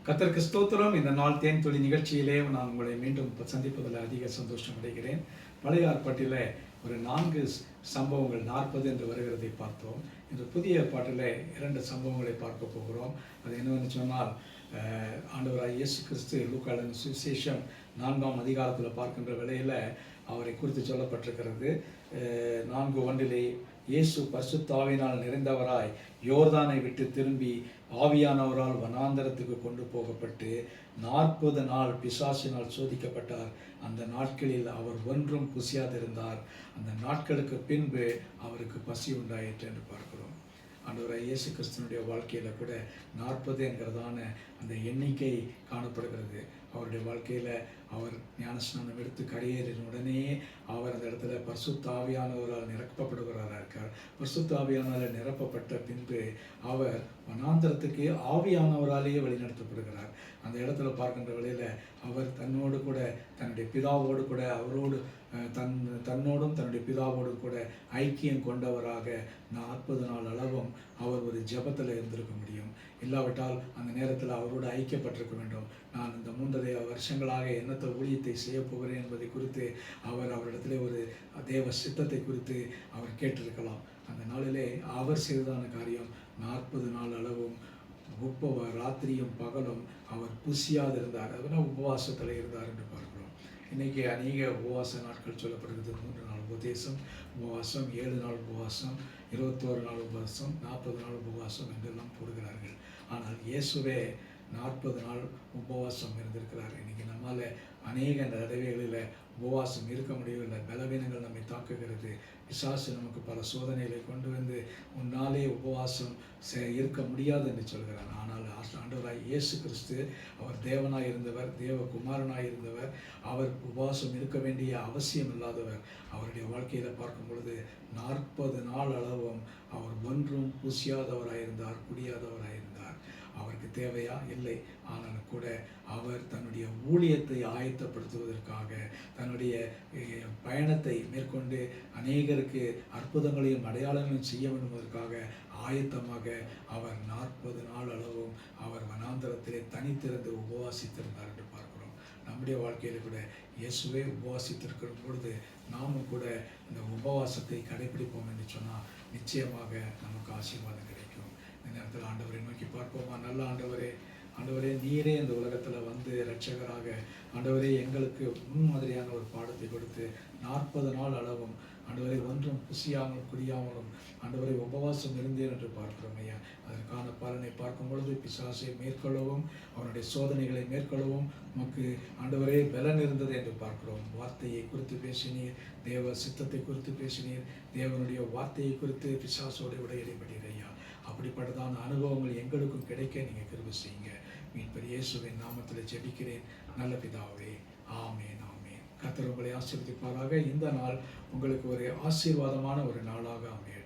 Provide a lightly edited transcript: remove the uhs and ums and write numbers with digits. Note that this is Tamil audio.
கர்த்தருக்கு ஸ்தோத்திரம். இந்த நாள் தேன் துளி நிகழ்ச்சியிலே நான் உங்களை மீண்டும் சந்திப்பதில் அதிக சந்தோஷம் அடைகிறேன். பழைய ஏற்பாட்டில் ஒரு 4 சம்பவங்கள் 40 என்று வருகிறதை பார்த்தோம். இன்று புதிய ஏற்பாட்டில் 2 சம்பவங்களை பார்க்க போகிறோம். அது என்னவென்று சொன்னால், ஆண்டவராய் இயேசு கிறிஸ்து லூக்காவின் சுவிசேஷம் 4ஆம் அதிகாரத்தில் பார்க்கின்ற வேளையில் அவரை குறித்து சொல்லப்பட்டிருக்கிறது. 4:1 இயேசு பரிசுத்த ஆவியினால் நிறைந்தவராய் யோர்தானை விட்டு திரும்பி ஆவியானவரால் வனாந்தரத்துக்கு கொண்டு போகப்பட்டு 40 நாள் பிசாசினால் சோதிக்கப்பட்டார். அந்த நாட்களில் அவர் ஒன்றும் புசியாதிருந்தார். அந்த நாட்களுக்கு பின்பு அவருக்கு பசி உண்டாயிற்று என்று பார்க்கிறோம். ஆண்டவராய் இயேசு கிறிஸ்துவனுடைய வாழ்க்கையில் கூட 40 என்கிறதான அந்த எண்ணிக்கை காணப்படுகிறது. அவருடைய வாழ்க்கையில் அவர் ஞானஸ்நானம் எடுத்து கரையேறின உடனே அவர் அந்த இடத்துல பரிசுத்த ஆவியானவரால் நிரப்பப்படுகிறாராக இருக்கார். பரிசுத்த ஆவியானவரால் நிரப்பப்பட்ட பின்பு அவர் வனாந்தரத்துக்கு ஆவியானவராலேயே வழிநடத்தப்படுகிறார். அந்த இடத்துல பார்க்கின்ற வேளையில் அவர் தன்னோடு கூட தன்னுடைய பிதாவோடு கூட அவரோடு தன்னோடும் தன்னுடைய பிதாவோடும் கூட ஐக்கியம் கொண்டவராக 40 நாள் அளவும் அவர் ஒரு ஜெபத்தில் இருந்திருக்க முடியும். இல்லாவிட்டால் அந்த நேரத்தில் அவரோடு ஐக்கியப்பட்டிருக்க வேண்டும். நான் இந்த 3.5 வருஷங்களாக என்னத்த ஊழியத்தை செய்ய போகிறேன் என்பதை குறித்து அவரிடத்திலே ஒரு தேவ சித்தத்தை குறித்து அவர் கேட்டிருக்கலாம். அந்த நாளிலே அவர் செய்ததான காரியம் 40 நாள் அளவும் ராத்திரியும் பகலும் அவர் புசியாதிருந்தார். அதனால் உபவாசத்தில் இருந்தார் என்று பார்க்கிறோம். இன்றைக்கி அநேக உபவாச நாட்கள் சொல்லப்படுகிறது. 3 நாள் உபதேசம் உபவாசம், 7 நாள் உபவாசம், 21 நாள் உபவாசம், 40 நாள் உபவாசம் என்றெல்லாம் போடுகிறார்கள். ஆனால் இயேசுவே 40 நாள் உபவாசம் இருந்திருக்கிறார். இன்றைக்கி நம்மால் அநேக தடவைகளில் உபவாசம் இருக்க முடியவில்லை. பலவீனங்கள் நம்மை தாக்குகிறது. பிசாசு நமக்கு பல சோதனைகளை கொண்டு வந்து உன்னாலே உபவாசம் இருக்க முடியாது என்று சொல்கிறார். ஆனால் ஆண்டவராய் இயேசு கிறிஸ்து அவர் தேவனாய் இருந்தவர், தேவகுமாரனாய் இருந்தவர். அவர் உபவாசம் இருக்க வேண்டிய அவசியம் இல்லாதவர். அவருடைய வாழ்க்கையில் பார்க்கும் பொழுது 40 நாள் அளவும் அவர் ஒன்றும் புசியாதவராயிருந்தார், குடியாதவராயிருந்தார். அவருக்கு தேவையா? இல்லை. ஆனாலும் கூட அவர் தன்னுடைய ஊழியத்தை ஆயத்தப்படுத்துவதற்காக தன்னுடைய பயணத்தை மேற்கொண்டு அநேகருக்கு அற்புதங்களையும் அடையாளங்களையும் செய்ய வேண்டுவதற்காக ஆயத்தமாக அவர் 40 நாள் அளவும் அவர் வனாந்தரத்திலே தனித்திருந்து உபவாசித்திருந்தார் என்று பார்க்கிறோம். நம்முடைய வாழ்க்கையில் கூட இயேசுவே உபவாசித்திருக்கிற பொழுது நாமும் கூட இந்த உபவாசத்தை கடைபிடிப்போம் என்று சொன்னால் நிச்சயமாக நமக்கு ஆசீர்வாதம் கிடைக்கும். இந்த நேரத்தில் ஆண்டவரை நோக்கி பார்ப்போமா? நல்ல ஆண்டவரே, ஆண்டவரே நீரே இந்த உலகத்தில் வந்து இரட்சகராக ஆண்டவரே எங்களுக்கு முன்மாதிரியான ஒரு பாடத்தை கொடுத்து 40 நாள் அளவும் ஆண்டவரை ஒன்றும் புசியாமல் குடியாமலும் ஆண்டவரை உபவாசம் இருந்தேன் என்று பார்க்கிறோம் ஐயா. அதற்கான பலனை பார்க்கும் பொழுது பிசாசை மேற்கொள்ளவும் அவனுடைய சோதனைகளை மேற்கொள்ளவும் நமக்கு ஆண்டவரே பலன் இருந்தது என்று பார்க்கிறோம். வார்த்தையை குறித்து பேசினீர், தேவ சித்தத்தை குறித்து பேசினீர், தேவனுடைய வார்த்தையை குறித்து பிசாசோடு விட இடைப்பட்டீர் ஐயா. அப்படிப்பட்டதான அனுபவங்கள் எங்களுக்கும் கிடைக்க நீங்கள் கிருபை செய்யுங்க. மீட்பர் இயேசுவின் நாமத்தில் ஜெபிக்கிறேன் நல்ல பிதாவே. ஆமேன், ஆமேன். கர்த்தர் உங்களை ஆசீர்வதிப்பாராக. இந்த நாள் உங்களுக்கு ஒரு ஆசீர்வாதமான ஒரு நாளாக அமையட்டும்.